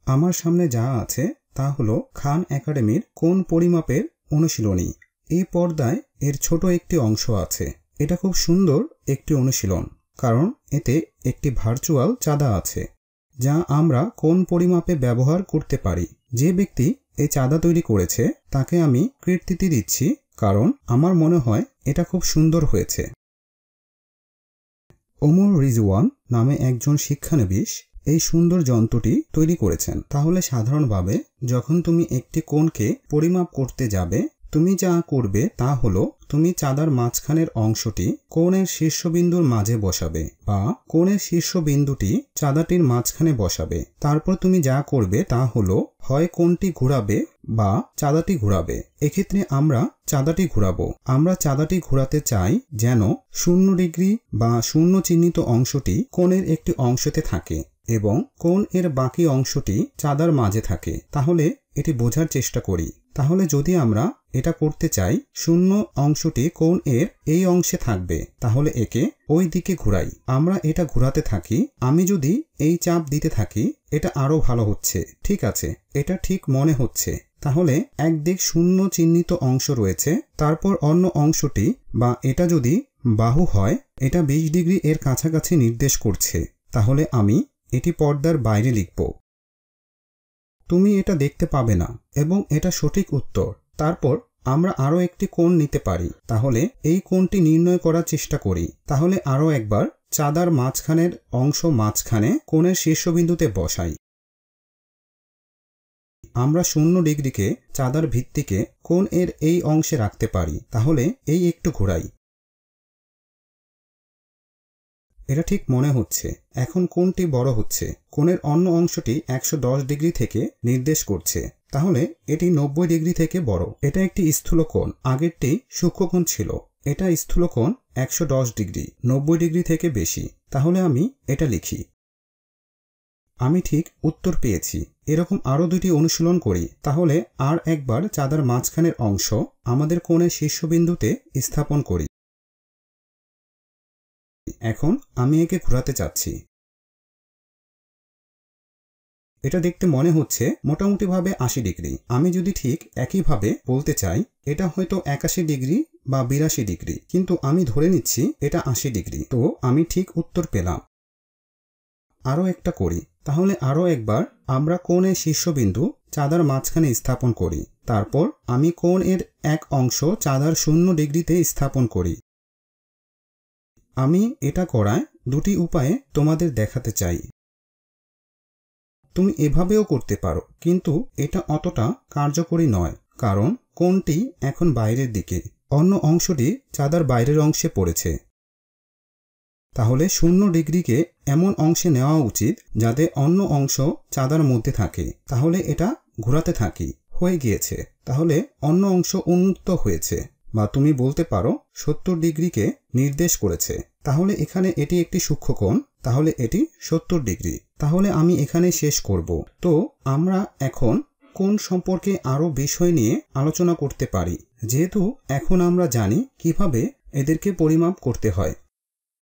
আমার সামনে যা আছে তা হলো খান একাডেমির কোণ পরিমাপের অনুশীলনী। এই পর্দায় এর ছোট একটি অংশ আছে। এটা খুব সুন্দর একটি অনুশীলন, কারণ এতে একটি ভার্চুয়াল চাঁদা আছে যা আমরা কোণ পরিমাপে ব্যবহার করতে পারি। যে ব্যক্তি এই চাঁদা তৈরি করেছে তাকে আমি কৃতিত্ব দিচ্ছি, কারণ আমার মনে হয় এটা খুব সুন্দর হয়েছে। ওমর রিজওয়ান নামে একজন শিক্ষানবিশ এই সুন্দর যন্ত্রটি তৈরি করেছেন। তাহলে সাধারণভাবে যখন তুমি একটি কোণকে পরিমাপ করতে যাবে, তুমি যা করবে তা হলো তুমি চাঁদার মাঝখানের অংশটি কোণের শীর্ষবিন্দুর মাঝে বসাবে বা কোণের শীর্ষবিন্দুটি চাঁদাটির মাঝখানে বসাবে। তারপর তুমি যা করবে তা হলো হয় কোণটি ঘোরাবে বা চাঁদাটি ঘোরাবে। এক্ষেত্রে আমরা চাঁদাটি ঘোরাবো। আমরা চাঁদাটি ঘোরাতে চাই যেন 0 ডিগ্রি বা 0 চিহ্নিত অংশটি কোণের একটি অংশতে থাকে এবং কোণ এর বাকি অংশটি চাঁদার মাঝে থাকে। তাহলে এটি বোঝার চেষ্টা করি। তাহলে যদি আমরা এটা করতে চাই 0 অংশটি কোণ এর এই অংশে থাকবে, তাহলে একে ওই দিকে ঘুরাই। আমরা এটা ঘোরাতে থাকি। আমি যদি এই চাপ দিতে থাকি, এটা আরো ভালো হচ্ছে। ঠিক আছে, এটা ঠিক মনে হচ্ছে। তাহলে একদিক 0 চিহ্নিত অংশ রয়েছে, তারপর অন্য অংশটি বা এটা যদি বাহু হয়, এটা 20 ডিগ্রি এর কাছাকাছি নির্দেশ করছে। তাহলে আমি এটি পর্দার বাইরে লিখব। তুমি এটা দেখতে পাবে না এবং এটা সঠিক উত্তর। তারপর আমরা আরো একটি কোণ নিতে পারি। তাহলে এই কোণটি নির্ণয় করার চেষ্টা করি। তাহলে আরো একবার চাঁদার মাঝখানের অংশ মাঝখানে কোণের শীর্ষবিন্দুতে বসাই। আমরা 0 ডিগ্রিকে চাঁদার ভিত্তিকে কোণ এর এই অংশে রাখতে পারি। তাহলে এই একটু ঘোরাই। এটা ঠিক মনে হচ্ছে। এখন কোণটি বড় হচ্ছে। কোণের অন্য অংশটি 110 ডিগ্রি থেকে নির্দেশ করছে। তাহলে এটি 90 ডিগ্রি থেকে বড়। এটা একটি স্থূল কোণ। আগেরটি সূক্ষ্ম কোণ ছিল। এটা স্থূল কোণ 110 ডিগ্রি, 90 ডিগ্রি থেকে বেশি। তাহলে আমি এটা লিখি। আমি ঠিক উত্তর পেয়েছি। এরকম আরো 2টি অনুশীলন করি। তাহলে আর একবার চাঁদার মাঝখানের অংশ আমাদের কোণের শীর্ষবিন্দুতে স্থাপন করি। এখন আমি একে ঘোরাতে চাচ্ছি। এটা দেখতে মনে হচ্ছে মোটামুটিভাবে 80 ডিগ্রি। আমি যদি ঠিক একইভাবে বলতে চাই, এটা হয়তো 81 ডিগ্রি বা 82 ডিগ্রি, কিন্তু আমি ধরে নিচ্ছি এটা 80 ডিগ্রি। তো আমি ঠিক উত্তর পেলাম। আরো একটা করি। তাহলে আরো একবার আমরা কোণের শীর্ষবিন্দু চাঁদার মাঝখানে স্থাপন করি। তারপর আমি কোণ এর এক অংশ চাঁদার 0 ডিগ্রিতে স্থাপন করি। আমি এটা করায় 2টি উপায়ে তোমাদের দেখাতে চাই। তুমি এভাবেও করতে পারো, কিন্তু এটা অতটা কার্যকরী নয়, কারণ কোণটি এখন বাইরের দিকে, অন্য অংশটি চাঁদার বাইরের অংশে পড়েছে। তাহলে 0 ডিগ্রিকে এমন অংশে নেওয়া উচিত যাতে অন্য অংশ চাঁদার মধ্যে থাকে। তাহলে এটা ঘোরাতে থাকি। হয়ে গিয়েছে। তাহলে অন্য অংশ উন্মুক্ত হয়েছে, বা তুমি বলতে পারো 70 ডিগ্রিকে নির্দেশ করেছে। তাহলে এখানে এটি একটি সূক্ষ্ম কোণ। তাহলে এটি 70 ডিগ্রি। তাহলে আমি এখানে শেষ করব। তো আমরা এখন কোণ সম্পর্কে আরো বিষয় নিয়ে আলোচনা করতে পারি, যেহেতু এখন আমরা জানি কিভাবে এদেরকে পরিমাপ করতে হয়।